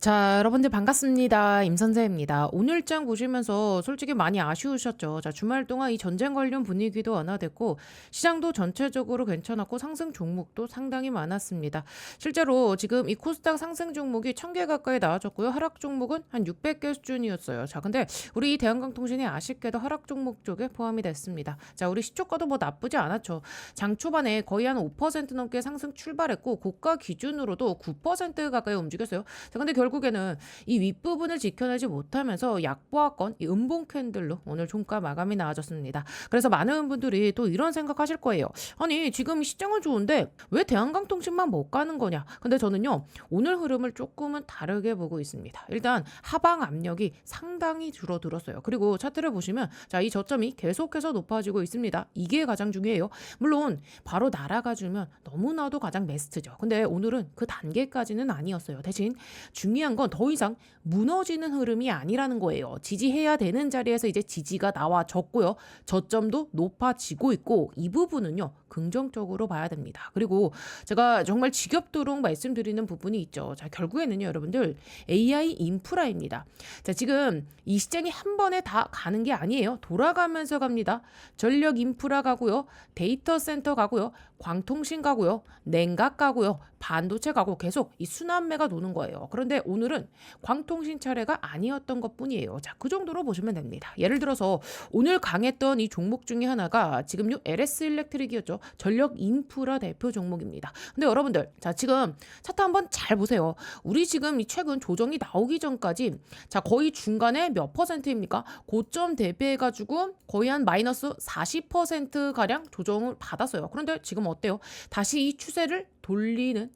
자, 여러분들 반갑습니다. 임선재입니다. 오늘 장 보시면서 솔직히 많이 아쉬우셨죠? 자, 주말 동안 이 전쟁 관련 분위기도 완화됐고, 시장도 전체적으로 괜찮았고, 상승 종목도 상당히 많았습니다. 실제로 지금 이 코스닥 상승 종목이 1000개 가까이 나와졌고요. 하락 종목은 한 600개 수준이었어요. 자, 근데 우리 이 대한강통신이 아쉽게도 하락 종목 쪽에 포함이 됐습니다. 자, 우리 시초가도 뭐 나쁘지 않았죠. 장 초반에 거의 한 5% 넘게 상승 출발했고, 고가 기준으로도 9% 가까이 움직였어요. 자, 근데 결국에는 이 윗부분을 지켜내지 못하면서 약보합권, 이 음봉 캔들로 오늘 종가 마감이 나와졌습니다. 그래서 많은 분들이 또 이런 생각하실 거예요. 아니, 지금 시장은 좋은데 왜 대한강통신만 못 가는 거냐? 근데 저는요, 오늘 흐름을 조금은 다르게 보고 있습니다. 일단 하방 압력이 상당히 줄어들었어요. 그리고 차트를 보시면 자, 이 저점이 계속해서 높아지고 있습니다. 이게 가장 중요해요. 물론 바로 날아가주면 너무나도 가장 베스트죠. 근데 오늘은 그 단계까지는 아니었어요. 대신 중요한 건 더 이상 무너지는 흐름이 아니라는 거예요. 지지해야 되는 자리에서 이제 지지가 나와졌고요. 저점도 높아지고 있고 이 부분은요. 긍정적으로 봐야 됩니다. 그리고 제가 정말 지겹도록 말씀드리는 부분이 있죠. 자, 결국에는요, 여러분들 AI 인프라입니다. 자, 지금 이 시장이 한 번에 다 가는 게 아니에요. 돌아가면서 갑니다. 전력 인프라 가고요. 데이터 센터 가고요. 광통신 가고요. 냉각 가고요. 반도체 가고 계속 이 순환매가 도는 거예요. 그런데 오늘은 광통신 차례가 아니었던 것뿐이에요. 자, 그 정도로 보시면 됩니다. 예를 들어서 오늘 강했던 이 종목 중에 하나가 지금 요 LS 일렉트릭이었죠. 전력 인프라 대표 종목입니다. 근데 여러분들, 자, 지금 차트 한번 잘 보세요. 우리 지금 이 최근 조정이 나오기 전까지 자, 거의 중간에 몇 퍼센트입니까? 고점 대비해가지고 거의 한 마이너스 40% 가량 조정을 받았어요. 그런데 지금 어때요? 다시 이 추세를 돌리는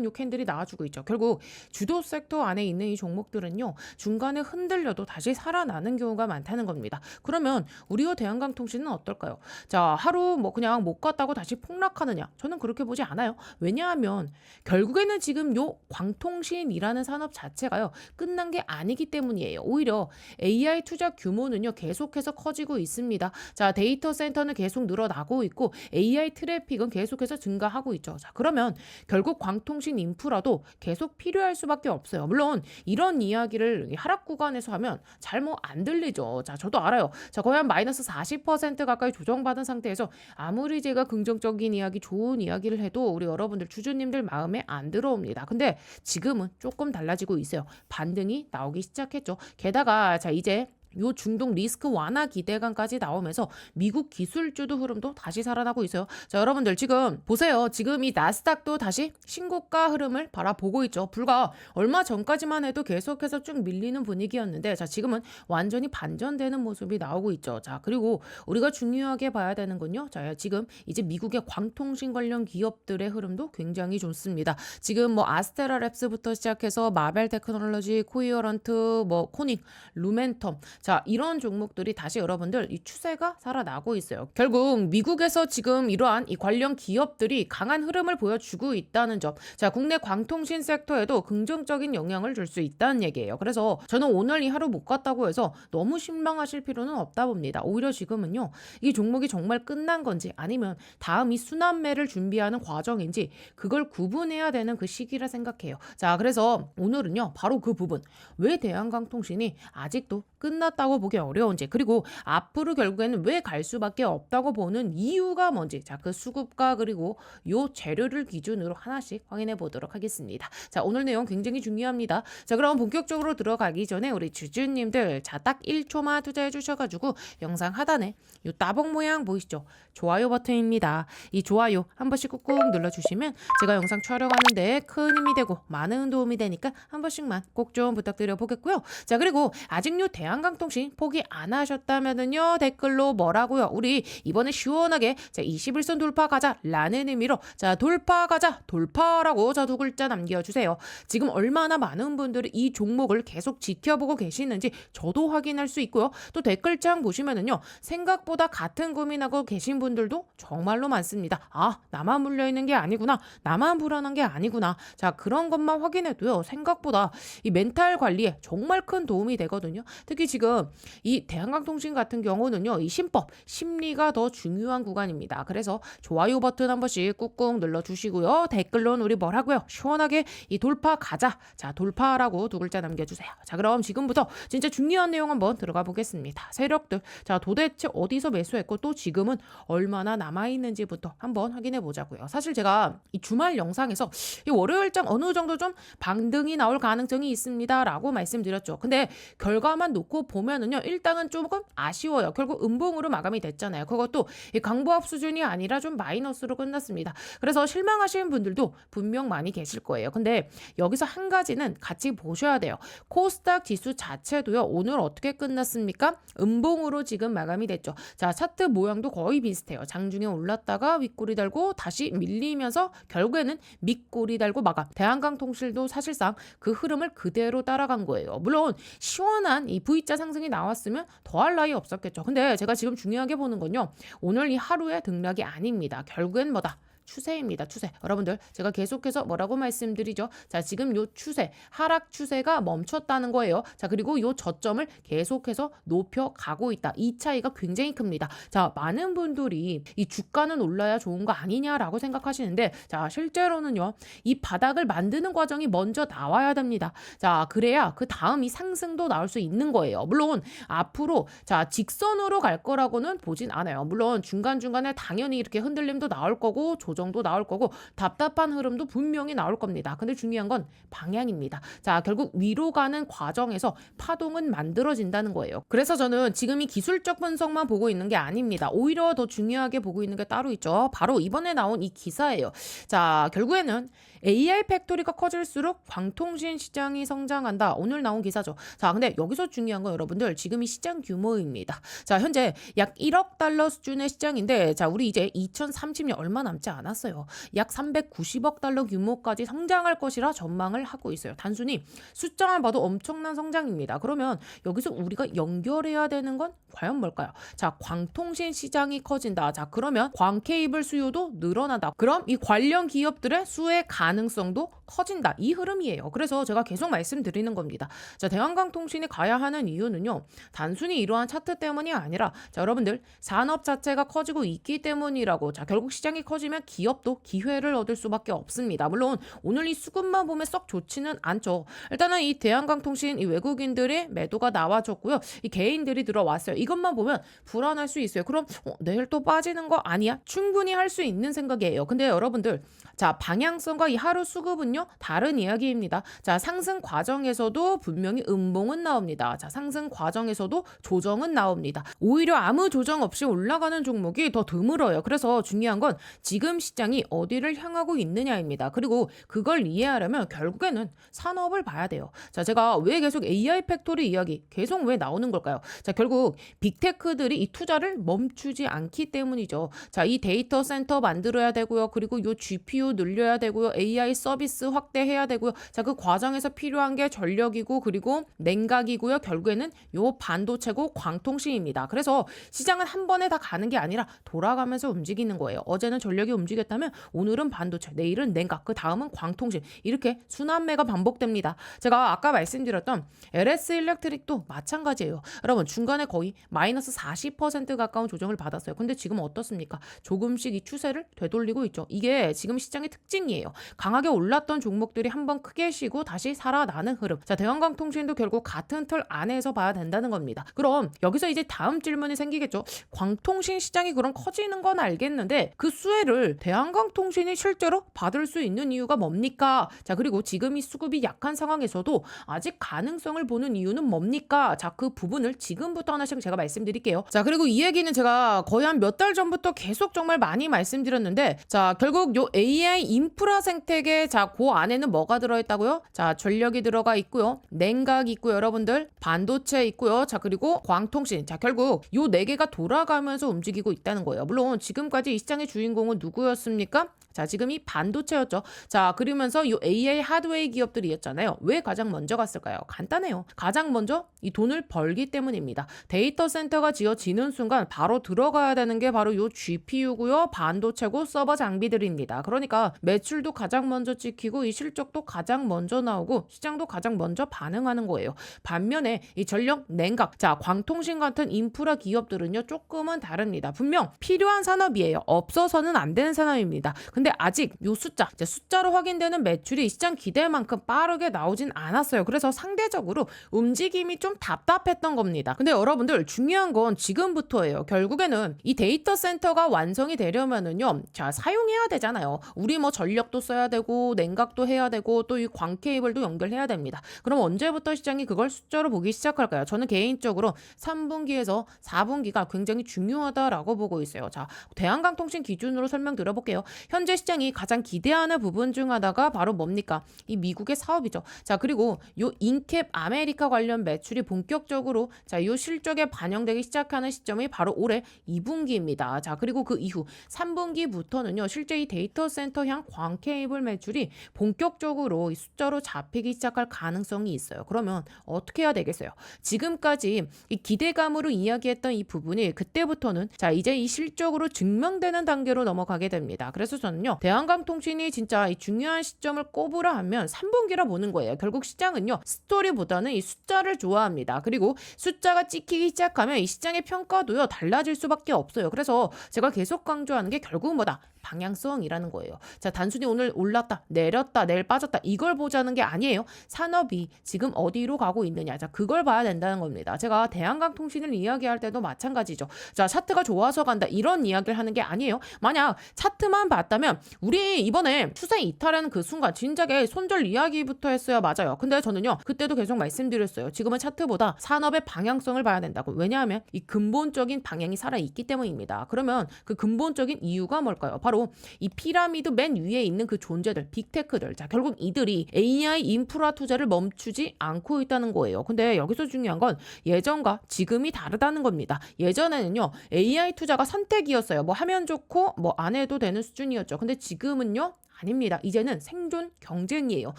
요 캔들이 나와주고 있죠. 결국 주도 섹터 안에 있는 이 종목들은요, 중간에 흔들려도 다시 살아나는 경우가 많다는 겁니다. 그러면 우리와 대한강통신은 어떨까요? 자, 하루 뭐 그냥 못 갔다고 다시 폭락하느냐? 저는 그렇게 보지 않아요. 왜냐하면 결국에는 지금 요 광통신이라는 산업 자체가요, 끝난 게 아니기 때문이에요. 오히려 AI 투자 규모는요, 계속해서 커지고 있습니다. 자, 데이터 센터는 계속 늘어나고 있고 AI 트래픽은 계속해서 증가하고 있죠. 자, 그러면 결국 광통신 인프라도 계속 필요할 수밖에 없어요. 물론 이런 이야기를 하락 구간에서 하면 잘 뭐 안 들리죠. 자, 저도 알아요. 자, 거의 한 마이너스 40% 가까이 조정받은 상태에서 아무리 제가 긍정적인 이야기, 좋은 이야기를 해도 우리 여러분들 주주님들 마음에 안 들어옵니다. 근데 지금은 조금 달라지고 있어요. 반등이 나오기 시작했죠. 게다가 자, 이제 요 중동 리스크 완화 기대감까지 나오면서 미국 기술주도 흐름도 다시 살아나고 있어요. 자, 여러분들 지금 보세요. 지금 이 나스닥도 다시 신고가 흐름을 바라보고 있죠. 불과 얼마 전까지만 해도 계속해서 쭉 밀리는 분위기였는데 자, 지금은 완전히 반전되는 모습이 나오고 있죠. 자, 그리고 우리가 중요하게 봐야 되는 건요. 자, 지금 이제 미국의 광통신 관련 기업들의 흐름도 굉장히 좋습니다. 지금 뭐 아스테라랩스부터 시작해서 마벨 테크놀로지, 코이어런트, 뭐 코닉, 루멘텀 자, 이런 종목들이 다시 여러분들 이 추세가 살아나고 있어요. 결국 미국에서 지금 이러한 이 관련 기업들이 강한 흐름을 보여주고 있다는 점. 자, 국내 광통신 섹터에도 긍정적인 영향을 줄 수 있다는 얘기예요. 그래서 저는 오늘 이 하루 못 갔다고 해서 너무 실망하실 필요는 없다 봅니다. 오히려 지금은요, 이 종목이 정말 끝난 건지 아니면 다음 이 순환매를 준비하는 과정인지 그걸 구분해야 되는 그 시기라 생각해요. 자, 그래서 오늘은요, 바로 그 부분. 왜 대한강통신이 아직도 끝났다고 보기 어려운지, 그리고 앞으로 결국에는 왜 갈 수밖에 없다고 보는 이유가 뭔지, 자, 그 수급과 그리고 요 재료를 기준으로 하나씩 확인해 보도록 하겠습니다. 자, 오늘 내용 굉장히 중요합니다. 자, 그럼 본격적으로 들어가기 전에 우리 주주님들, 자, 딱 1초만 투자해 주셔가지고 영상 하단에 요 따봉 모양 보이시죠? 좋아요 버튼입니다. 이 좋아요 한 번씩 꾹꾹 눌러주시면 제가 영상 촬영하는데 큰 힘이 되고 많은 도움이 되니까 한 번씩만 꼭 좀 부탁드려 보겠고요. 자, 그리고 아직 요 대한강통신 포기 안 하셨다면은요, 댓글로 뭐라고요? 우리 이번에 시원하게 자, 21선 돌파 가자 라는 의미로 자, 돌파 가자, 돌파라고 자, 두 글자 남겨주세요. 지금 얼마나 많은 분들이 이 종목을 계속 지켜보고 계시는지 저도 확인할 수 있고요. 또 댓글창 보시면은요, 생각보다 같은 고민하고 계신 분들도 정말로 많습니다. 아, 나만 물려있는 게 아니구나, 나만 불안한 게 아니구나. 자, 그런 것만 확인해도요, 생각보다 이 멘탈 관리에 정말 큰 도움이 되거든요. 특히 특히 지금 이 대한강통신 같은 경우는요, 이 신법, 심리가 더 중요한 구간입니다. 그래서 좋아요 버튼 한 번씩 꾹꾹 눌러주시고요. 댓글로는 우리 뭐라고요? 시원하게 이 돌파 가자. 자, 돌파라고 두 글자 남겨주세요. 자, 그럼 지금부터 진짜 중요한 내용 한번 들어가 보겠습니다. 세력들, 자, 도대체 어디서 매수했고 또 지금은 얼마나 남아있는지부터 한번 확인해 보자고요. 사실 제가 이 주말 영상에서 이 월요일장 어느 정도 좀 반등이 나올 가능성이 있습니다 라고 말씀드렸죠. 근데 결과만 놓고 보면은요, 일단은 조금 아쉬워요. 결국 음봉으로 마감이 됐잖아요. 그것도 이 강보합 수준이 아니라 좀 마이너스로 끝났습니다. 그래서 실망하시는 분들도 분명 많이 계실 거예요. 근데 여기서 한 가지는 같이 보셔야 돼요. 코스닥 지수 자체도요, 오늘 어떻게 끝났습니까? 음봉으로 지금 마감이 됐죠. 자, 차트 모양도 거의 비슷해요. 장중에 올랐다가 윗꼬리 달고 다시 밀리면서 결국에는 밑꼬리 달고 마감. 대한강통실도 사실상 그 흐름을 그대로 따라간 거예요. 물론 시원한 이 V자 상승이 나왔으면 더할 나위 없었겠죠. 근데 제가 지금 중요하게 보는 건요, 오늘 이 하루의 등락이 아닙니다. 결국엔 뭐다? 추세입니다. 추세. 여러분들, 제가 계속해서 뭐라고 말씀드리죠? 자, 지금 요 추세, 하락 추세가 멈췄다는 거예요. 자, 그리고 요 저점을 계속해서 높여가고 있다. 이 차이가 굉장히 큽니다. 자, 많은 분들이 이 주가는 올라야 좋은 거 아니냐라고 생각하시는데, 자, 실제로는요, 이 바닥을 만드는 과정이 먼저 나와야 됩니다. 자, 그래야 그 다음 이 상승도 나올 수 있는 거예요. 물론 앞으로 자, 직선으로 갈 거라고는 보진 않아요. 물론 중간중간에 당연히 이렇게 흔들림도 나올 거고 조정도 나올 거고 답답한 흐름도 분명히 나올 겁니다. 근데 중요한 건 방향입니다. 자, 결국 위로 가는 과정에서 파동은 만들어진다는 거예요. 그래서 저는 지금 이 기술적 분석만 보고 있는 게 아닙니다. 오히려 더 중요하게 보고 있는 게 따로 있죠. 바로 이번에 나온 이 기사예요. 자, 결국에는 AI 팩토리가 커질수록 광통신 시장이 성장한다. 오늘 나온 기사죠. 자, 근데 여기서 중요한 건 여러분들 지금 이 시장 규모입니다. 자, 현재 약 1억 달러 수준의 시장인데, 자, 우리 이제 2030년 얼마 남지 않았어요. 약 390억 달러 규모까지 성장할 것이라 전망을 하고 있어요. 단순히 숫자만 봐도 엄청난 성장입니다. 그러면 여기서 우리가 연결해야 되는 건 과연 뭘까요? 자, 광통신 시장이 커진다. 자, 그러면 광 케이블 수요도 늘어난다. 그럼 이 관련 기업들의 수혜 가능성도 커진다. 이 흐름이에요. 그래서 제가 계속 말씀드리는 겁니다. 자, 대한강통신이 가야 하는 이유는요, 단순히 이러한 차트 때문이 아니라, 자, 여러분들 산업 자체가 커지고 있기 때문이라고. 자, 결국 시장이 커지면 기업도 기회를 얻을 수밖에 없습니다. 물론 오늘 이 수급만 보면 썩 좋지는 않죠. 일단은 이 대한강통신 이 외국인들의 매도가 나와줬고요. 이 개인들이 들어왔어요. 이것만 보면 불안할 수 있어요. 그럼 내일 또 빠지는 거 아니야? 충분히 할 수 있는 생각이에요. 근데 여러분들, 자, 방향성과 이 하루 수급은요, 다른 이야기입니다. 자, 상승 과정에서도 분명히 음봉은 나옵니다. 자, 상승 과정에서도 조정은 나옵니다. 오히려 아무 조정 없이 올라가는 종목이 더 드물어요. 그래서 중요한 건 지금 시장이 어디를 향하고 있느냐입니다. 그리고 그걸 이해하려면 결국에는 산업을 봐야 돼요. 자, 제가 왜 계속 AI 팩토리 이야기 계속 왜 나오는 걸까요? 자, 결국 빅테크들이 이 투자를 멈추지 않기 때문이죠. 자, 이 데이터 센터 만들어야 되고요. 그리고 요 GPU 늘려야 되고요. AI 서비스 확대해야 되고요. 자, 그 과정에서 필요한 게 전력이고 그리고 냉각이고요. 결국에는 요 반도체고 광통신입니다. 그래서 시장은 한 번에 다 가는 게 아니라 돌아가면서 움직이는 거예요. 어제는 전력이 움직였다면 오늘은 반도체, 내일은 냉각, 그 다음은 광통신, 이렇게 순환매가 반복됩니다. 제가 아까 말씀드렸던 LS 일렉트릭도 마찬가지예요. 여러분, 중간에 거의 마이너스 40% 가까운 조정을 받았어요. 근데 지금 어떻습니까? 조금씩 이 추세를 되돌리고 있죠. 이게 지금 시장의 특징이에요. 강하게 올랐던 종목들이 한번 크게 쉬고 다시 살아나는 흐름. 자, 대한강통신도 결국 같은 틀 안에서 봐야 된다는 겁니다. 그럼 여기서 이제 다음 질문이 생기겠죠. 광통신 시장이 그럼 커지는 건 알겠는데 그 수혜를 대한강통신이 실제로 받을 수 있는 이유가 뭡니까? 자, 그리고 지금 이 수급이 약한 상황에서도 아직 가능성을 보는 이유는 뭡니까? 자, 그 부분을 지금부터 하나씩 제가 말씀드릴게요. 자, 그리고 이 얘기는 제가 거의 한 몇 달 전부터 계속 정말 많이 말씀드렸는데, 자, 결국 요 AI 인프라 생태계, 자, 그 안에는 뭐가 들어있다고요? 자, 전력이 들어가 있고요. 냉각이 있고요. 여러분들 반도체 있고요. 자, 그리고 광통신. 자, 결국 요 네 개가 돌아가면서 움직이고 있다는 거예요. 물론 지금까지 이 시장의 주인공은 누구였습니까? 자, 지금 이 반도체였죠. 자, 그러면서 이 AI 하드웨어 기업들이었잖아요. 왜 가장 먼저 갔을까요? 간단해요. 가장 먼저 이 돈을 벌기 때문입니다. 데이터 센터가 지어지는 순간 바로 들어가야 되는 게 바로 이 GPU고요. 반도체고 서버 장비들입니다. 그러니까 매출도 가장 먼저 찍히고 이 실적도 가장 먼저 나오고 시장도 가장 먼저 반응하는 거예요. 반면에 이 전력, 냉각, 자, 광통신 같은 인프라 기업들은요, 조금은 다릅니다. 분명 필요한 산업이에요. 없어서는 안 되는 산업입니다. 근데 아직 요 숫자, 이제 숫자로 확인되는 매출이 시장 기대만큼 빠르게 나오진 않았어요. 그래서 상대적으로 움직임이 좀 답답했던 겁니다. 근데 여러분들 중요한 건 지금부터예요. 결국에는 이 데이터 센터가 완성이 되려면은요, 자, 사용해야 되잖아요. 우리 뭐 전력도 써야 되고 냉각도 해야 되고 또 이 광 케이블도 연결해야 됩니다. 그럼 언제부터 시장이 그걸 숫자로 보기 시작할까요? 저는 개인적으로 3분기에서 4분기가 굉장히 중요하다라고 보고 있어요. 자, 대한강통신 기준으로 설명드려볼게요. 현재 시장이 가장 기대하는 부분 중 하나가 바로 뭡니까? 이 미국의 사업이죠. 자, 그리고 요 인캡 아메리카 관련 매출이 본격적으로 자, 요 실적에 반영되기 시작하는 시점이 바로 올해 2분기입니다. 자, 그리고 그 이후 3분기부터는요, 실제 이 데이터 센터향 광 케이블 매출이 본격적으로 이 숫자로 잡히기 시작할 가능성이 있어요. 그러면 어떻게 해야 되겠어요? 지금까지 이 기대감으로 이야기했던 이 부분이 그때부터는 자, 이제 이 실적으로 증명되는 단계로 넘어가게 됩니다. 그래서 저는요, 대한강통신이 진짜 이 중요한 시점을 꼽으라 하면 3분기라 보는 거예요. 결국 시장은요, 스토리보다는 이 숫자를 좋아합니다. 그리고 숫자가 찍히기 시작하면 이 시장의 평가도요, 달라질 수밖에 없어요. 그래서 제가 계속 강조하는 게 결국은 뭐다? 방향성이라는 거예요. 자, 단순히 오늘 올랐다, 내렸다, 내일 빠졌다 이걸 보자는 게 아니에요. 산업이 지금 어디로 가고 있느냐. 자, 그걸 봐야 된다는 겁니다. 제가 대한강통신을 이야기할 때도 마찬가지죠. 자, 차트가 좋아서 간다 이런 이야기를 하는 게 아니에요. 만약 차트만 봤다면 우리 이번에 추세 이탈하는 그 순간 진작에 손절 이야기부터 했어야 맞아요. 근데 저는요, 그때도 계속 말씀드렸어요. 지금은 차트보다 산업의 방향성을 봐야 된다고. 왜냐하면 이 근본적인 방향이 살아있기 때문입니다. 그러면 그 근본적인 이유가 뭘까요? 바로 이 피라미드 맨 위에 있는 그 존재들, 빅테크들. 자, 결국 이들이 AI 인프라 투자를 멈추지 않고 있다는 거예요. 근데 여기서 중요한 건 예전과 지금이 다르다는 겁니다. 예전에는요, AI 투자가 선택이었어요. 뭐 하면 좋고 뭐 안 해도 되는 수준이었죠. 근데 지금은요, 아닙니다. 이제는 생존 경쟁이에요.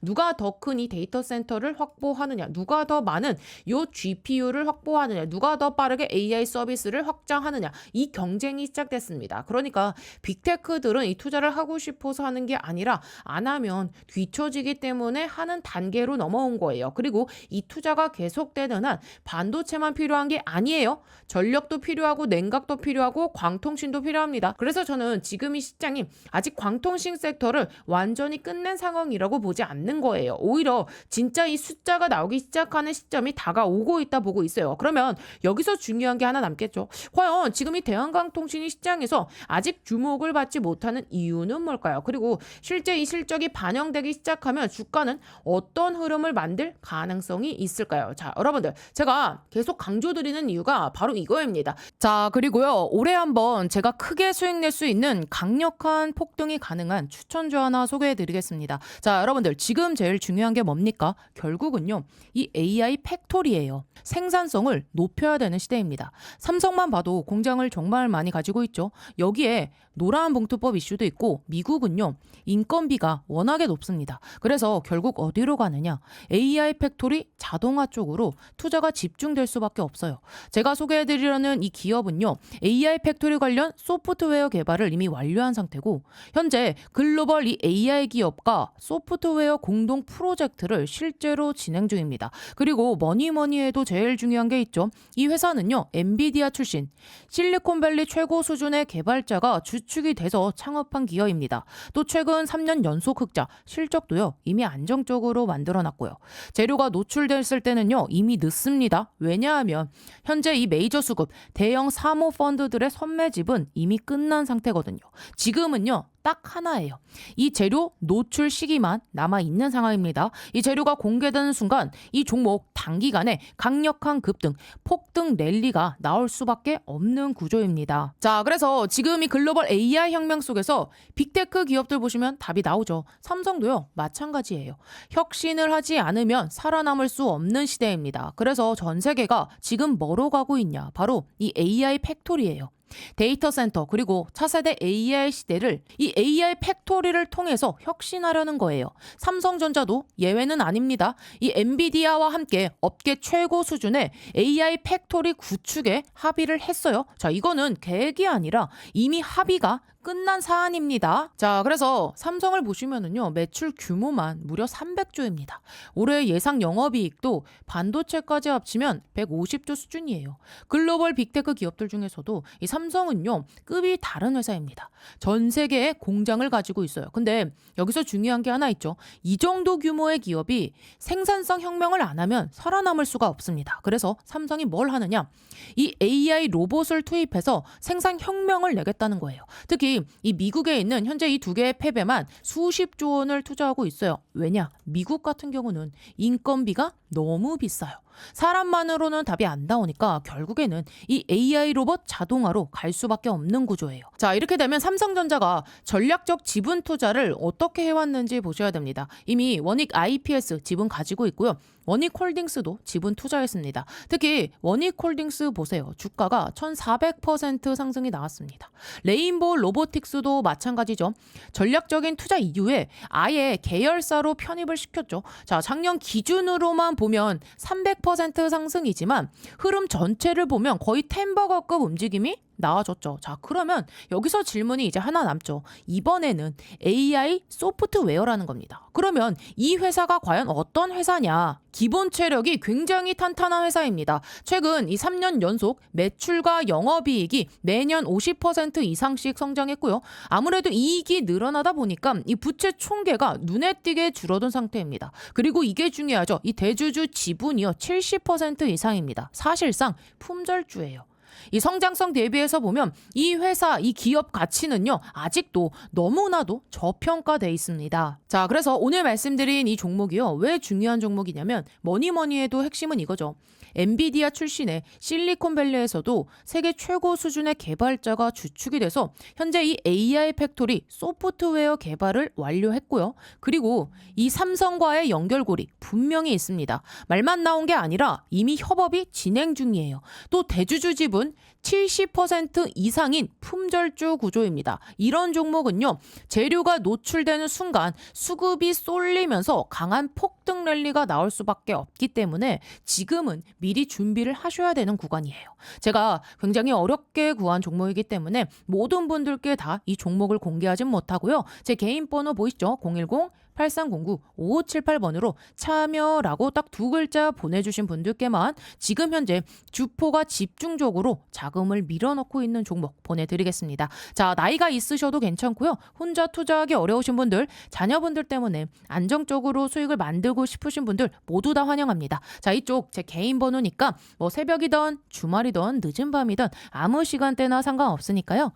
누가 더 큰 이 데이터 센터를 확보하느냐, 누가 더 많은 요 GPU를 확보하느냐, 누가 더 빠르게 AI 서비스를 확장하느냐, 이 경쟁이 시작됐습니다. 그러니까 빅테크들은 이 투자를 하고 싶어서 하는 게 아니라 안 하면 뒤처지기 때문에 하는 단계로 넘어온 거예요. 그리고 이 투자가 계속되는 한 반도체만 필요한 게 아니에요. 전력도 필요하고 냉각도 필요하고 광통신도 필요합니다. 그래서 저는 지금 이 시장이 아직 광통신 섹터를 완전히 끝낸 상황이라고 보지 않는 거예요. 오히려 진짜 이 숫자가 나오기 시작하는 시점이 다가오고 있다 보고 있어요. 그러면 여기서 중요한 게 하나 남겠죠. 과연 지금 이 대한강통신이 시장에서 아직 주목을 받지 못하는 이유는 뭘까요? 그리고 실제 이 실적이 반영되기 시작하면 주가는 어떤 흐름을 만들 가능성이 있을까요? 자, 여러분들 제가 계속 강조드리는 이유가 바로 이거입니다. 자, 그리고요, 올해 한번 제가 크게 수익 낼 수 있는 강력한 폭등이 가능한 추천주 하나 소개해드리겠습니다. 자, 여러분들 지금 제일 중요한 게 뭡니까? 결국은요, 이 AI 팩토리예요. 생산성을 높여야 되는 시대입니다. 삼성만 봐도 공장을 정말 많이 가지고 있죠. 여기에 노란 봉투법 이슈도 있고 미국은요, 인건비가 워낙에 높습니다. 그래서 결국 어디로 가느냐? AI 팩토리 자동화 쪽으로 투자가 집중될 수밖에 없어요. 제가 소개해드리려는 이 기업은요, AI 팩토리 관련 소프트웨어 개발을 이미 완료한 상태고 현재 글로벌 이 AI 기업과 소프트웨어 공동 프로젝트를 실제로 진행 중입니다. 그리고 뭐니 해도 제일 중요한 게 있죠. 이 회사는요, 엔비디아 출신 실리콘밸리 최고 수준의 개발자가 주축이 돼서 창업한 기업입니다. 또 최근 3년 연속 흑자, 실적도요, 이미 안정적으로 만들어놨고요. 재료가 노출됐을 때는요, 이미 늦습니다. 왜냐하면 현재 이 메이저 수급 대형 사모 펀드들의 선매집은 이미 끝난 상태거든요. 지금은요, 딱 하나예요. 이 재료 노출 시기만 남아있는 상황입니다. 이 재료가 공개되는 순간 이 종목 단기간에 강력한 급등, 폭등 랠리가 나올 수밖에 없는 구조입니다. 자, 그래서 지금 이 글로벌 AI 혁명 속에서 빅테크 기업들 보시면 답이 나오죠. 삼성도요, 마찬가지예요. 혁신을 하지 않으면 살아남을 수 없는 시대입니다. 그래서 전 세계가 지금 뭐로 가고 있냐? 바로 이 AI 팩토리예요. 데이터 센터 그리고 차세대 AI 시대를 이 AI 팩토리를 통해서 혁신하려는 거예요. 삼성전자도 예외는 아닙니다. 이 엔비디아와 함께 업계 최고 수준의 AI 팩토리 구축에 합의를 했어요. 자, 이거는 계획이 아니라 이미 합의가 끝난 사안입니다. 자, 그래서 삼성을 보시면은요, 매출 규모만 무려 300조입니다. 올해 예상 영업이익도 반도체까지 합치면 150조 수준이에요. 글로벌 빅테크 기업들 중에서도 이 삼성은요, 급이 다른 회사입니다. 전 세계에 공장을 가지고 있어요. 근데 여기서 중요한 게 하나 있죠. 이 정도 규모의 기업이 생산성 혁명을 안 하면 살아남을 수가 없습니다. 그래서 삼성이 뭘 하느냐? 이 AI 로봇을 투입해서 생산 혁명을 내겠다는 거예요. 특히 이 미국에 있는 현재 이 두 개의 팹에만 수십조 원을 투자하고 있어요. 왜냐? 미국 같은 경우는 인건비가 너무 비싸요. 사람만으로는 답이 안 나오니까 결국에는 이 AI 로봇 자동화로 갈 수밖에 없는 구조예요. 자, 이렇게 되면 삼성전자가 전략적 지분 투자를 어떻게 해왔는지 보셔야 됩니다. 이미 원익 IPS 지분 가지고 있고요. 원익홀딩스도 지분 투자했습니다. 특히 원익홀딩스 보세요. 주가가 1400% 상승이 나왔습니다. 레인보우 로보틱스도 마찬가지죠. 전략적인 투자 이후에 아예 계열사로 편입을 시켰죠. 자, 작년 기준으로만 보면 300% 상승이지만 흐름 전체를 보면 거의 템버거급 움직임이 나와줬죠. 자, 그러면 여기서 질문이 이제 하나 남죠. 이번에는 AI 소프트웨어라는 겁니다. 그러면 이 회사가 과연 어떤 회사냐? 기본 체력이 굉장히 탄탄한 회사입니다. 최근 이 3년 연속 매출과 영업이익이 매년 50% 이상씩 성장했고요. 아무래도 이익이 늘어나다 보니까 이 부채 총계가 눈에 띄게 줄어든 상태입니다. 그리고 이게 중요하죠. 이 대주주 지분이요 70% 이상입니다. 사실상 품절주예요. 이 성장성 대비해서 보면 이 회사, 이 기업 가치는요, 아직도 너무나도 저평가돼 있습니다. 자, 그래서 오늘 말씀드린 이 종목이요, 왜 중요한 종목이냐면 뭐니 해도 핵심은 이거죠. 엔비디아 출신의 실리콘밸리에서도 세계 최고 수준의 개발자가 주축이 돼서 현재 이 AI 팩토리 소프트웨어 개발을 완료했고요. 그리고 이 삼성과의 연결고리 분명히 있습니다. 말만 나온 게 아니라 이미 협업이 진행 중이에요. 또 대주주 지분 70% 이상인 품절주 구조입니다. 이런 종목은요, 재료가 노출되는 순간 수급이 쏠리면서 강한 폭등 랠리가 나올 수밖에 없기 때문에 지금은 미리 준비를 하셔야 되는 구간이에요. 제가 굉장히 어렵게 구한 종목이기 때문에 모든 분들께 다 이 종목을 공개하진 못하고요. 제 개인 번호 보이시죠? 010-8309-5578번으로 참여라고 딱 두 글자 보내주신 분들께만 지금 현재 주포가 집중적으로 자금을 밀어넣고 있는 종목 보내드리겠습니다. 자, 나이가 있으셔도 괜찮고요. 혼자 투자하기 어려우신 분들, 자녀분들 때문에 안정적으로 수익을 만들고 싶으신 분들 모두 다 환영합니다. 자, 이쪽 제 개인 번호니까 뭐 새벽이든 주말이든 늦은 밤이든 아무 시간대나 상관없으니까요.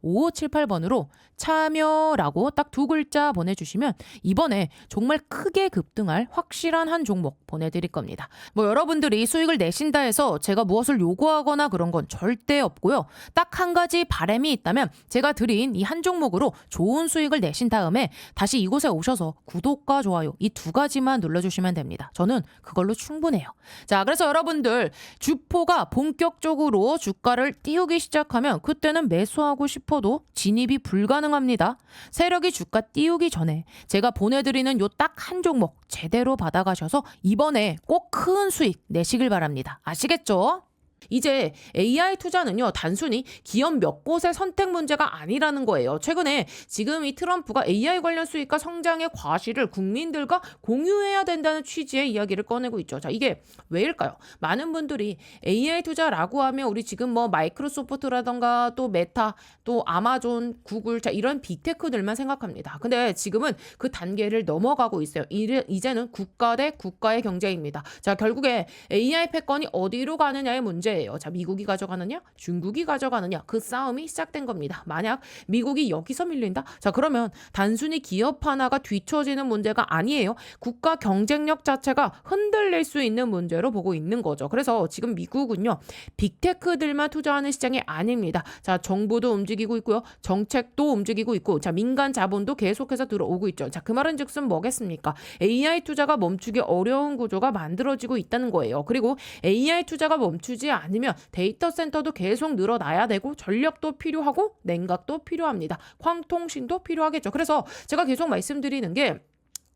010-8309-5578번으로 참여라고 딱 두 글자 보내주시면 이번에 정말 크게 급등할 확실한 한 종목 보내드릴 겁니다. 뭐 여러분들이 수익을 내신다 해서 제가 무엇을 요구하거나 그런 건 절대 없고요. 딱 한 가지 바람이 있다면 제가 드린 이 한 종목으로 좋은 수익을 내신 다음에 다시 이곳에 오셔서 구독과 좋아요 이 두 가지만 눌러주시면 됩니다. 저는 그걸로 충분해요. 자, 그래서 여러분들 주포가 본격적으로 주가를 띄우기 시작하면 그때는 매수하고 싶어도 진입이 불가능합니다. 세력이 주가 띄우기 전에 제가 보내드리는 요 딱 한 종목 제대로 받아가셔서 이번에 꼭 큰 수익 내시길 바랍니다. 아시겠죠? 이제 AI 투자는요, 단순히 기업 몇 곳의 선택 문제가 아니라는 거예요. 최근에 지금 이 트럼프가 AI 관련 수익과 성장의 과실을 국민들과 공유해야 된다는 취지의 이야기를 꺼내고 있죠. 자, 이게 왜일까요? 많은 분들이 AI 투자라고 하면 우리 지금 뭐 마이크로소프트라던가 또 메타, 또 아마존, 구글, 자, 이런 빅테크들만 생각합니다. 근데 지금은 그 단계를 넘어가고 있어요. 이제는 국가 대 국가의 경쟁입니다. 자, 결국에 AI 패권이 어디로 가느냐의 문제 자, 미국이 가져가느냐 중국이 가져가느냐 그 싸움이 시작된 겁니다. 만약 미국이 여기서 밀린다? 자, 그러면 단순히 기업 하나가 뒤처지는 문제가 아니에요. 국가 경쟁력 자체가 흔들릴 수 있는 문제로 보고 있는 거죠. 그래서 지금 미국은요, 빅테크들만 투자하는 시장이 아닙니다. 자, 정부도 움직이고 있고요. 정책도 움직이고 있고, 자, 민간 자본도 계속해서 들어오고 있죠. 자, 그 말은 즉슨 뭐겠습니까? AI 투자가 멈추기 어려운 구조가 만들어지고 있다는 거예요. 그리고 AI 투자가 멈추지 않으면 데이터 센터도 계속 늘어나야 되고 전력도 필요하고 냉각도 필요합니다. 광통신도 필요하겠죠. 그래서 제가 계속 말씀드리는 게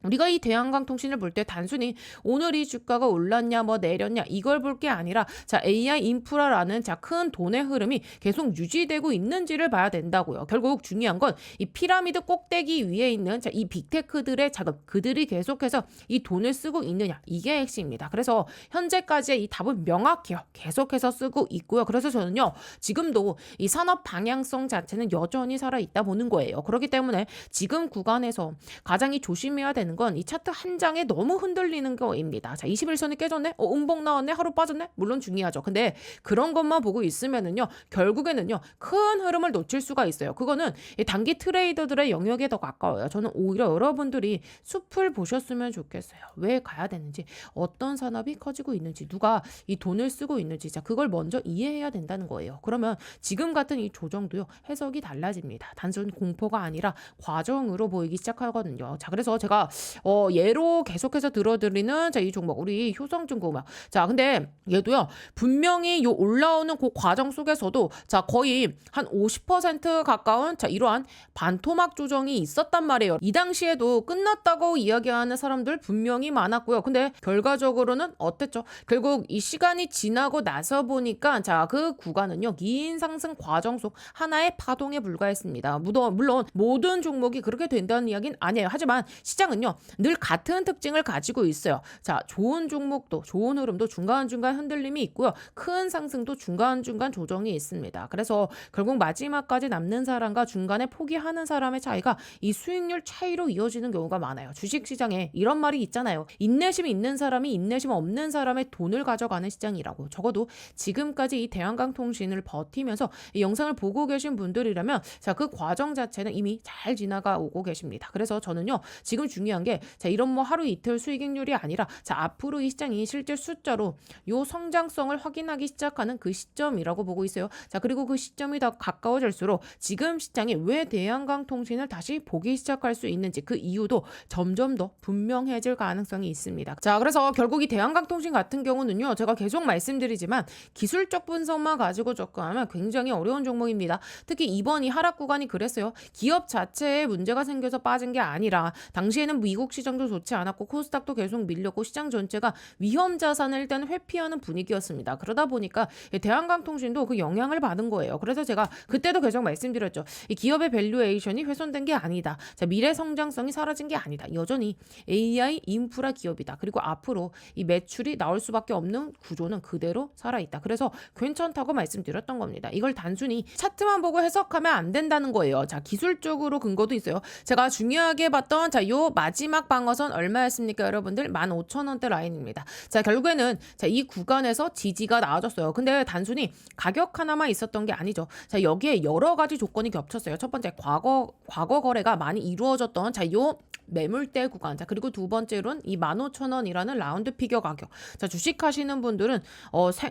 우리가 이 대한강통신을 볼 때 단순히 오늘 이 주가가 올랐냐 뭐 내렸냐 이걸 볼 게 아니라 자 AI 인프라라는 자 큰 돈의 흐름이 계속 유지되고 있는지를 봐야 된다고요. 결국 중요한 건 이 피라미드 꼭대기 위에 있는 자 이 빅테크들의 자금 그들이 계속해서 이 돈을 쓰고 있느냐 이게 핵심입니다. 그래서 현재까지의 이 답은 명확해요. 계속해서 쓰고 있고요. 그래서 저는요 지금도 이 산업 방향성 자체는 여전히 살아있다 보는 거예요. 그렇기 때문에 지금 구간에서 가장 이 조심해야 되는 건 이 차트 한 장에 너무 흔들리는 거입니다. 자, 21선이 깨졌네? 음봉 나왔네? 하루 빠졌네? 물론 중요하죠. 근데 그런 것만 보고 있으면은요, 결국에는요, 큰 흐름을 놓칠 수가 있어요. 그거는 이 단기 트레이더들의 영역에 더 가까워요. 저는 오히려 여러분들이 숲을 보셨으면 좋겠어요. 왜 가야 되는지, 어떤 산업이 커지고 있는지, 누가 이 돈을 쓰고 있는지, 자, 그걸 먼저 이해해야 된다는 거예요. 그러면 지금 같은 이 조정도요, 해석이 달라집니다. 단순 공포가 아니라 과정으로 보이기 시작하거든요. 자, 그래서 제가 예로 계속해서 들어드리는 자, 이 종목 우리 효성중공업. 자, 근데 얘도요. 분명히 요 올라오는 그 과정 속에서도 자, 거의 한 50% 가까운 자, 이러한 반토막 조정이 있었단 말이에요. 이 당시에도 끝났다고 이야기하는 사람들 분명히 많았고요. 근데 결과적으로는 어땠죠? 결국 이 시간이 지나고 나서 보니까 자, 그 구간은요. 긴 상승 과정 속 하나의 파동에 불과했습니다. 물론 모든 종목이 그렇게 된다는 이야기는 아니에요. 하지만 시장은요. 늘 같은 특징을 가지고 있어요. 자, 좋은 종목도 좋은 흐름도 중간중간 흔들림이 있고요. 큰 상승도 중간중간 조정이 있습니다. 그래서 결국 마지막까지 남는 사람과 중간에 포기하는 사람의 차이가 이 수익률 차이로 이어지는 경우가 많아요. 주식시장에 이런 말이 있잖아요. 인내심이 있는 사람이 인내심 없는 사람의 돈을 가져가는 시장이라고. 적어도 지금까지 이 대한강통신을 버티면서 이 영상을 보고 계신 분들이라면 자, 그 과정 자체는 이미 잘 지나가고 계십니다. 그래서 저는요. 지금 중요한 게 자, 이런 뭐 하루 이틀 수익률이 아니라 자, 앞으로 이 시장이 실제 숫자로 요 성장성을 확인하기 시작하는 그 시점이라고 보고 있어요. 자, 그리고 그 시점이 더 가까워질수록 지금 시장이 왜 대한강통신을 다시 보기 시작할 수 있는지 그 이유도 점점 더 분명해질 가능성이 있습니다. 자, 그래서 결국 이 대한강통신 같은 경우는요. 제가 계속 말씀드리지만 기술적 분석만 가지고 접근하면 굉장히 어려운 종목입니다. 특히 이번 이 하락 구간이 그랬어요. 기업 자체에 문제가 생겨서 빠진 게 아니라 당시에는 미국 시장도 좋지 않았고 코스닥도 계속 밀렸고 시장 전체가 위험 자산을 일단 회피하는 분위기였습니다. 그러다 보니까 대한강통신도 그 영향을 받은 거예요. 그래서 제가 그때도 계속 말씀드렸죠. 이 기업의 밸류에이션이 훼손된 게 아니다. 자, 미래 성장성이 사라진 게 아니다. 여전히 AI 인프라 기업이다. 그리고 앞으로 이 매출이 나올 수밖에 없는 구조는 그대로 살아있다. 그래서 괜찮다고 말씀드렸던 겁니다. 이걸 단순히 차트만 보고 해석하면 안 된다는 거예요. 자, 기술적으로 근거도 있어요. 제가 중요하게 봤던 자, 요 마지막 방어선 얼마였습니까, 여러분들? 15,000원대 라인입니다. 자, 결국에는 자, 이 구간에서 지지가 나와줬어요. 근데 단순히 가격 하나만 있었던 게 아니죠. 자, 여기에 여러 가지 조건이 겹쳤어요. 첫 번째, 과거 거래가 많이 이루어졌던 자, 요 매물대 구간. 자, 그리고 두 번째로는 이 15,000원이라는 라운드 피겨 가격. 자, 주식 하시는 분들은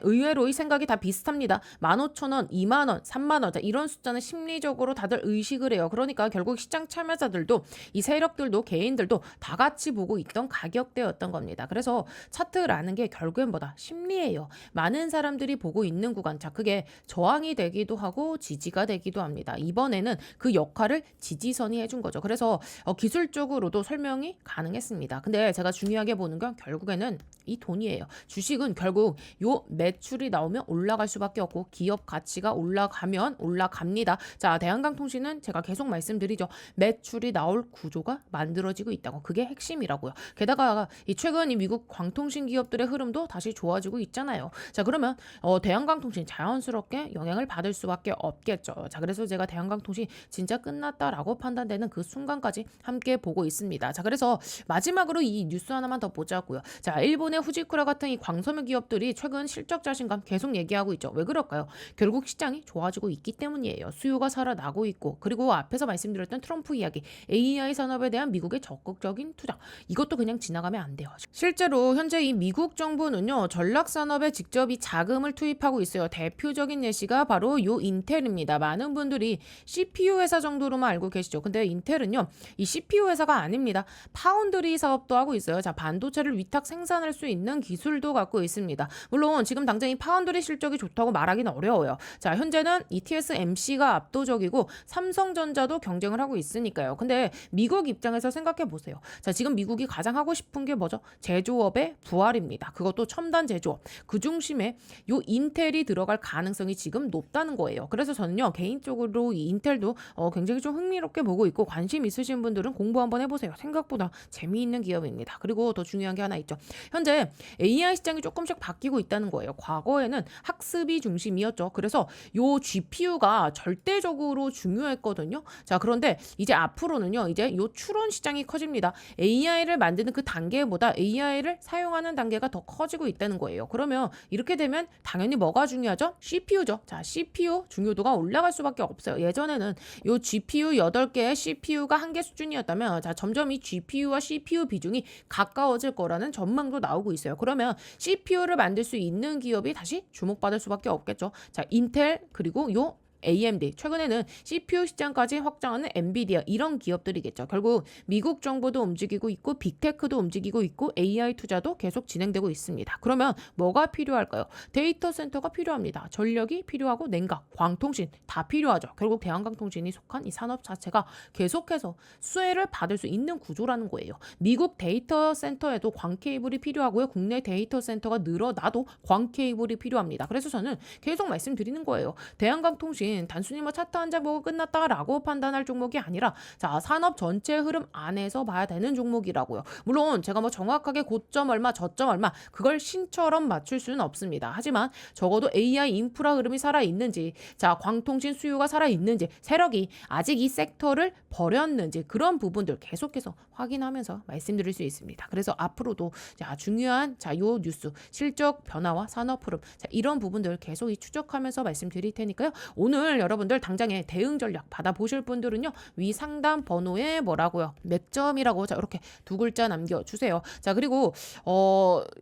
의외로 이 생각이 다 비슷합니다. 15,000원, 2만원, 3만원. 자, 이런 숫자는 심리적으로 다들 의식을 해요. 그러니까 결국 시장 참여자들도 이 세력들도 개인들도 다 같이 보고 있던 가격대였던 겁니다. 그래서 차트라는 게 결국엔 뭐다? 심리예요. 많은 사람들이 보고 있는 구간. 자, 그게 저항이 되기도 하고 지지가 되기도 합니다. 이번에는 그 역할을 지지선이 해준 거죠. 그래서 기술적으로도 설명이 가능했습니다. 근데 제가 중요하게 보는 건 결국에는 이 돈이에요. 주식은 결국 요 매출이 나오면 올라갈 수밖에 없고 기업 가치가 올라가면 올라갑니다. 자, 대한강통신은 제가 계속 말씀드리죠. 매출이 나올 구조가 만들어지고 있다고. 그게 핵심이라고요. 게다가 이 최근 이 미국 광통신 기업들의 흐름도 다시 좋아지고 있잖아요. 자, 그러면 대한강통신 자연스럽게 영향을 받을 수밖에 없겠죠. 자, 그래서 제가 대한강통신 진짜 끝났다라고 판단되는 그 순간까지 함께 보고 있습니다. 자, 그래서 마지막으로 이 뉴스 하나만 더 보자고요. 자, 일본의 후지쿠라 같은 이 광섬유 기업들이 최근 실적 자신감 계속 얘기하고 있죠. 왜 그럴까요? 결국 시장이 좋아지고 있기 때문이에요. 수요가 살아나고 있고, 그리고 앞에서 말씀드렸던 트럼프 이야기, AI 산업에 대한 미국의 적극적인 투자, 이것도 그냥 지나가면 안 돼요. 실제로 현재 이 미국 정부는요, 전략 산업에 직접 이 자금을 투입하고 있어요. 대표적인 예시가 바로 요 인텔입니다. 많은 분들이 CPU 회사 정도로만 알고 계시죠. 근데 인텔은요, 이 CPU 회사가 아닙니다. 파운드리 사업도 하고 있어요. 자, 반도체를 위탁 생산할 수 있는 기술도 갖고 있습니다. 물론 지금 당장 이 파운드리 실적이 좋다고 말하기는 어려워요. 자, 현재는 TSMC가 압도적이고 삼성전자도 경쟁을 하고 있으니까요. 근데 미국 입장에서 생각해 보세요. 자, 지금 미국이 가장 하고 싶은 게 뭐죠? 제조업의 부활입니다. 그것도 첨단 제조업. 그 중심에 요 인텔이 들어갈 가능성이 지금 높다는 거예요. 그래서 저는요, 개인적으로 이 인텔도 굉장히 좀 흥미롭게 보고 있고, 관심 있으신 분들은 공부 한번 해보세요. 생각보다 재미있는 기업입니다. 그리고 더 중요한 게 하나 있죠. 현재 AI 시장이 조금씩 바뀌고 있다는 거예요. 과거에는 학습이 중심이었죠. 그래서 요 GPU가 절대적으로 중요했거든요. 자, 그런데 이제 앞으로는요, 이제 요 추론 시장이 커집니다. AI를 만드는 그 단계보다 AI를 사용하는 단계가 더 커지고 있다는 거예요. 그러면 이렇게 되면 당연히 뭐가 중요하죠? CPU죠. 자, CPU 중요도가 올라갈 수밖에 없어요. 예전에는 요 GPU 8개에 CPU가 1개 수준이었다면, 자, 점점 이 GPU와 CPU 비중이 가까워질 거라는 전망도 나오고 있어요. 그러면 CPU를 만들 수 있는 기업이 다시 주목받을 수밖에 없겠죠. 자, 인텔 그리고 요 AMD, 최근에는 CPU 시장까지 확장하는 엔비디아, 이런 기업들이겠죠. 결국 미국 정부도 움직이고 있고 빅테크도 움직이고 있고 AI 투자도 계속 진행되고 있습니다. 그러면 뭐가 필요할까요? 데이터 센터가 필요합니다. 전력이 필요하고 냉각, 광통신 다 필요하죠. 결국 대한강통신이 속한 이 산업 자체가 계속해서 수혜를 받을 수 있는 구조라는 거예요. 미국 데이터 센터에도 광 케이블이 필요하고요. 국내 데이터 센터가 늘어나도 광 케이블이 필요합니다. 그래서 저는 계속 말씀드리는 거예요. 대한강통신 단순히 뭐 차트 한 장 보고 끝났다라고 판단할 종목이 아니라, 자, 산업 전체 흐름 안에서 봐야 되는 종목이라고요. 물론 제가 뭐 정확하게 고점 얼마 저점 얼마 그걸 신처럼 맞출 수는 없습니다. 하지만 적어도 AI 인프라 흐름이 살아있는지, 자, 광통신 수요가 살아있는지, 세력이 아직 이 섹터를 버렸는지, 그런 부분들 계속해서 확인하면서 말씀드릴 수 있습니다. 그래서 앞으로도 자, 중요한 요 뉴스, 실적 변화와 산업 흐름, 자, 이런 부분들 계속 추적하면서 말씀드릴 테니까요. 오늘 여러분들 당장에 대응 전략 받아보실 분들은요, 위 상담 번호에 뭐라고요? 맥점이라고, 자, 이렇게 두 글자 남겨주세요. 자, 그리고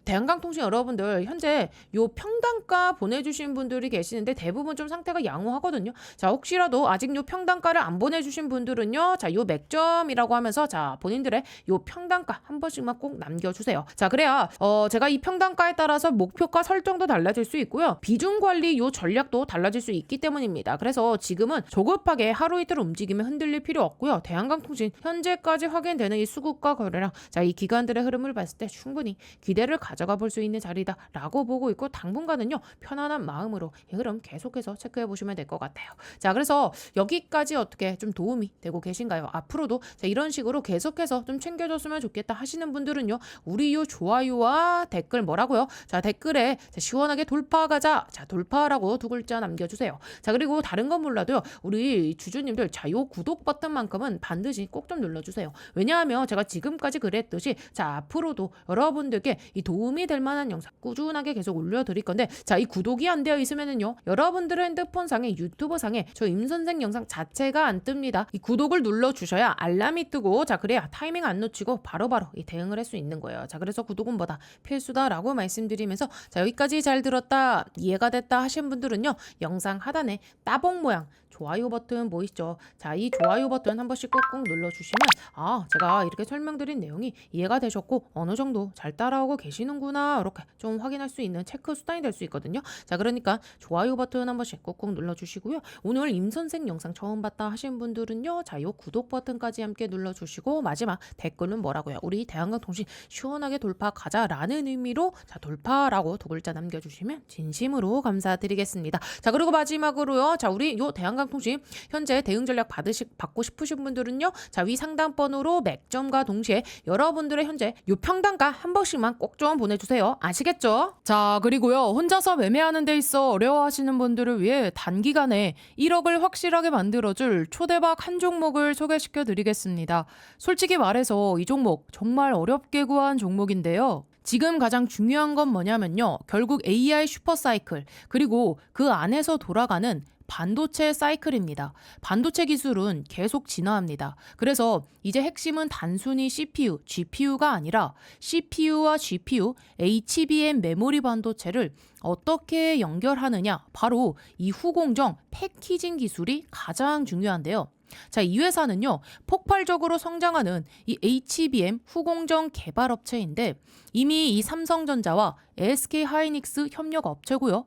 대한강통신 여러분들 현재 요 평단가 보내주신 분들이 계시는데 대부분 좀 상태가 양호하거든요. 자, 혹시라도 아직 요 평단가를 안 보내주신 분들은요, 자, 요 맥점이라고 하면서, 자, 본인들의 요 평단가 한 번씩만 꼭 남겨주세요. 자, 그래야 제가 이 평단가에 따라서 목표가 설정도 달라질 수 있고요, 비중 관리 요 전략도 달라질 수 있기 때문입니다. 그래서 지금은 조급하게 하루 이틀 움직이면 흔들릴 필요 없고요. 대한강통신 현재까지 확인되는 이 수급과 거래량, 자, 이 기관들의 흐름을 봤을 때 충분히 기대를 가져가 볼 수 있는 자리다라고 보고 있고, 당분간은요, 편안한 마음으로 이 흐름 계속해서 체크해 보시면 될 것 같아요. 자, 그래서 여기까지 어떻게 좀 도움이 되고 계신가요? 앞으로도 자, 이런 식으로 계속해서 좀 챙겨줬으면 좋겠다 하시는 분들은요, 우리 요 좋아요와 댓글 뭐라고요? 자, 댓글에 자, 시원하게 돌파 가자, 자, 돌파라고 두 글자 남겨주세요. 자, 그리고 다른 건 몰라도요, 우리 주주님들, 자, 요 구독 버튼만큼은 반드시 꼭 좀 눌러주세요. 왜냐하면 제가 지금까지 그랬듯이, 자, 앞으로도 여러분들께 이 도움이 될 만한 영상 꾸준하게 계속 올려드릴 건데, 자, 이 구독이 안 되어 있으면은요, 여러분들의 핸드폰 상에, 유튜브 상에 저 임선생 영상 자체가 안 뜹니다. 이 구독을 눌러주셔야 알람이 뜨고, 자, 그래야 타이밍 안 놓치고 바로바로 이 대응을 할 수 있는 거예요. 자, 그래서 구독은 뭐다? 필수다라고 말씀드리면서, 자, 여기까지 잘 들었다, 이해가 됐다 하신 분들은요, 영상 하단에 따봉 모양 좋아요 버튼 보이시죠? 자, 이 좋아요 버튼 한 번씩 꾹꾹 눌러주시면, 아, 제가 이렇게 설명드린 내용이 이해가 되셨고 어느 정도 잘 따라오고 계시는구나, 이렇게 좀 확인할 수 있는 체크 수단이 될 수 있거든요. 자, 그러니까 좋아요 버튼 한 번씩 꾹꾹 눌러주시고요. 오늘 임선생 영상 처음 봤다 하신 분들은요, 자, 요 구독 버튼까지 함께 눌러주시고, 마지막 댓글은 뭐라고요? 우리 대한강통신 시원하게 돌파 가자라는 의미로, 자, 돌파라고 두 글자 남겨주시면 진심으로 감사드리겠습니다. 자, 그리고 마지막으로요, 자, 우리 요 대한강통신 현재 대응 전략 받고 싶으신 분들은요, 자, 위 상담 번호로 맥점과 동시에 여러분들의 현재 요 평단가 한 번씩만 꼭 좀 보내주세요. 아시겠죠? 자, 그리고요, 혼자서 매매하는 데 있어 어려워하시는 분들을 위해 단기간에 1억을 확실하게 만들어줄 초대박 한 종목을 소개시켜 드리겠습니다. 솔직히 말해서 이 종목 정말 어렵게 구한 종목인데요. 지금 가장 중요한 건 뭐냐면요, 결국 AI 슈퍼사이클, 그리고 그 안에서 돌아가는 반도체 사이클입니다. 반도체 기술은 계속 진화합니다. 그래서 이제 핵심은 단순히 CPU, GPU가 아니라 CPU와 GPU, HBM 메모리 반도체를 어떻게 연결하느냐, 바로 이 후공정 패키징 기술이 가장 중요한데요. 자, 이 회사는요, 폭발적으로 성장하는 이 HBM 후공정 개발 업체인데 이미 이 삼성전자와 SK 하이닉스 협력 업체고요.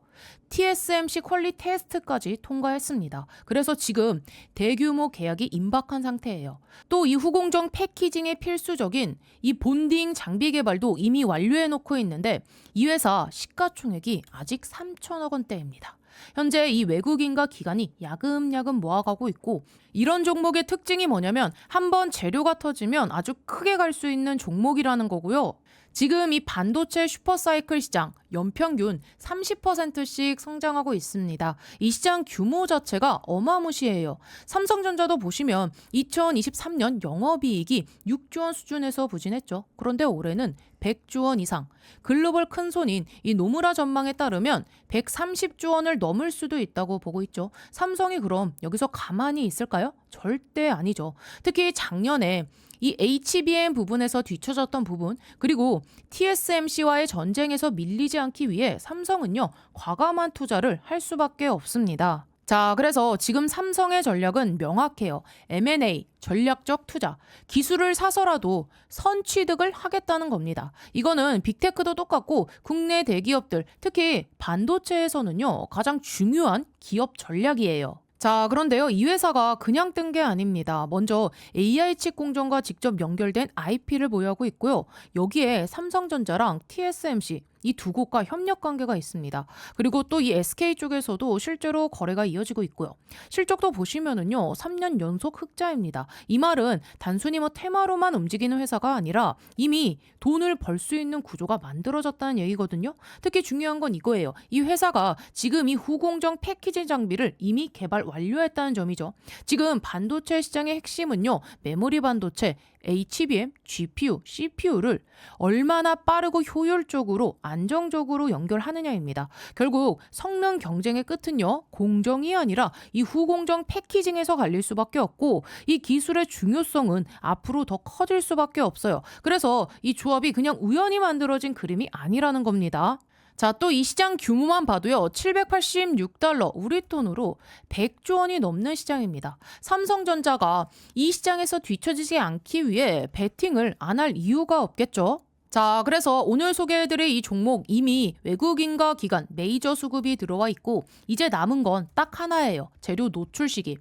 TSMC 퀄리 테스트까지 통과했습니다. 그래서 지금 대규모 계약이 임박한 상태예요. 또 이 후공정 패키징에 필수적인 이 본딩 장비 개발도 이미 완료해 놓고 있는데 이 회사 시가총액이 아직 3천억 원대입니다. 현재 이 외국인과 기관이 야금야금 모아가고 있고 이런 종목의 특징이 뭐냐면 한번 재료가 터지면 아주 크게 갈 수 있는 종목이라는 거고요. 지금 이 반도체 슈퍼사이클 시장 연평균 30%씩 성장하고 있습니다. 이 시장 규모 자체가 어마무시해요. 삼성전자도 보시면 2023년 영업이익이 6조 원 수준에서 부진했죠. 그런데 올해는 100조 원 이상. 글로벌 큰손인 이 노무라 전망에 따르면 130조 원을 넘을 수도 있다고 보고 있죠. 삼성이 그럼 여기서 가만히 있을까요? 절대 아니죠. 특히 작년에 이 HBM 부분에서 뒤처졌던 부분 그리고 TSMC와의 전쟁에서 밀리지 않기 위해 삼성은요 과감한 투자를 할 수밖에 없습니다. 자, 그래서 지금 삼성의 전략은 명확해요. M&A, 전략적 투자, 기술을 사서라도 선취득을 하겠다는 겁니다. 이거는 빅테크도 똑같고 국내 대기업들, 특히 반도체에서는요 가장 중요한 기업 전략이에요. 자, 그런데요, 이 회사가 그냥 뜬 게 아닙니다. 먼저 AI 칩 공정과 직접 연결된 IP를 보유하고 있고요. 여기에 삼성전자랑 TSMC 이 두 곳과 협력 관계가 있습니다. 그리고 또 이 SK 쪽에서도 실제로 거래가 이어지고 있고요. 실적도 보시면은요, 3년 연속 흑자입니다. 이 말은 단순히 뭐 테마로만 움직이는 회사가 아니라 이미 돈을 벌 수 있는 구조가 만들어졌다는 얘기거든요. 특히 중요한 건 이거예요. 이 회사가 지금 이 후공정 패키지 장비를 이미 개발 완료했다는 점이죠. 지금 반도체 시장의 핵심은요, 메모리 반도체, HBM, GPU, CPU를 얼마나 빠르고 효율적으로 안정적으로 연결하느냐입니다. 결국 성능 경쟁의 끝은요, 공정이 아니라 이 후공정 패키징에서 갈릴 수밖에 없고 이 기술의 중요성은 앞으로 더 커질 수밖에 없어요. 그래서 이 조합이 그냥 우연히 만들어진 그림이 아니라는 겁니다. 자, 또 이 시장 규모만 봐도요, 786달러, 우리 돈으로 100조 원이 넘는 시장입니다. 삼성전자가 이 시장에서 뒤처지지 않기 위해 베팅을 안 할 이유가 없겠죠. 자, 그래서 오늘 소개해드릴 이 종목 이미 외국인과 기관 메이저 수급이 들어와 있고 이제 남은 건 딱 하나예요. 재료 노출 시기.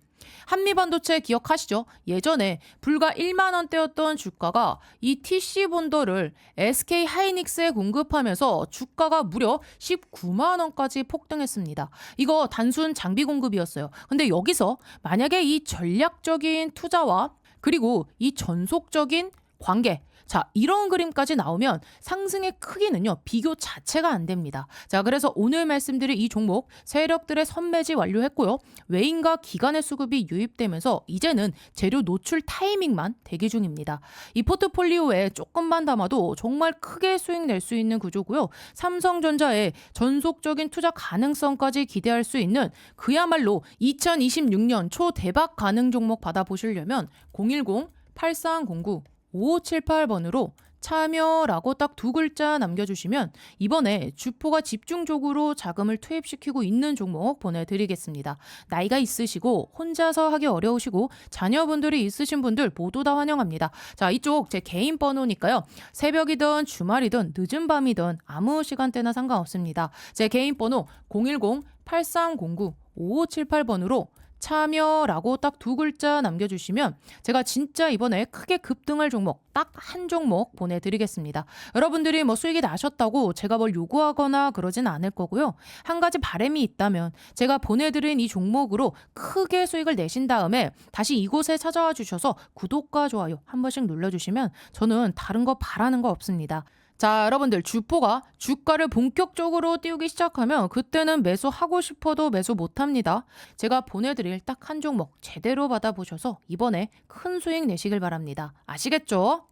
한미반도체 기억하시죠? 예전에 불과 1만 원대였던 주가가 이 TC 본더를 SK 하이닉스에 공급하면서 주가가 무려 19만 원까지 폭등했습니다. 이거 단순 장비 공급이었어요. 근데 여기서 만약에 이 전략적인 투자와 그리고 이 전속적인 관계, 자, 이런 그림까지 나오면 상승의 크기는요, 비교 자체가 안 됩니다. 자, 그래서 오늘 말씀드릴 이 종목 세력들의 선매지 완료했고요. 외인과 기관의 수급이 유입되면서 이제는 재료 노출 타이밍만 대기 중입니다. 이 포트폴리오에 조금만 담아도 정말 크게 수익 낼 수 있는 구조고요. 삼성전자의 전속적인 투자 가능성까지 기대할 수 있는 그야말로 2026년 초대박 가능 종목 받아보시려면 010-8309 5578번으로 참여라고 딱 두 글자 남겨주시면 이번에 주포가 집중적으로 자금을 투입시키고 있는 종목 보내드리겠습니다. 나이가 있으시고 혼자서 하기 어려우시고 자녀분들이 있으신 분들 모두 다 환영합니다. 자, 이쪽 제 개인 번호니까요. 새벽이든 주말이든 늦은 밤이든 아무 시간대나 상관없습니다. 제 개인 번호 010-8309 5578번으로 참여라고 딱 두 글자 남겨주시면 제가 진짜 이번에 크게 급등할 종목 딱 한 종목 보내드리겠습니다. 여러분들이 뭐 수익이 나셨다고 제가 뭘 요구하거나 그러진 않을 거고요. 한 가지 바람이 있다면 제가 보내드린 이 종목으로 크게 수익을 내신 다음에 다시 이곳에 찾아와 주셔서 구독과 좋아요 한 번씩 눌러주시면 저는 다른 거 바라는 거 없습니다. 자, 여러분들 주포가 주가를 본격적으로 띄우기 시작하면 그때는 매수하고 싶어도 매수 못합니다. 제가 보내드릴 딱 한 종목 제대로 받아보셔서 이번에 큰 수익 내시길 바랍니다. 아시겠죠?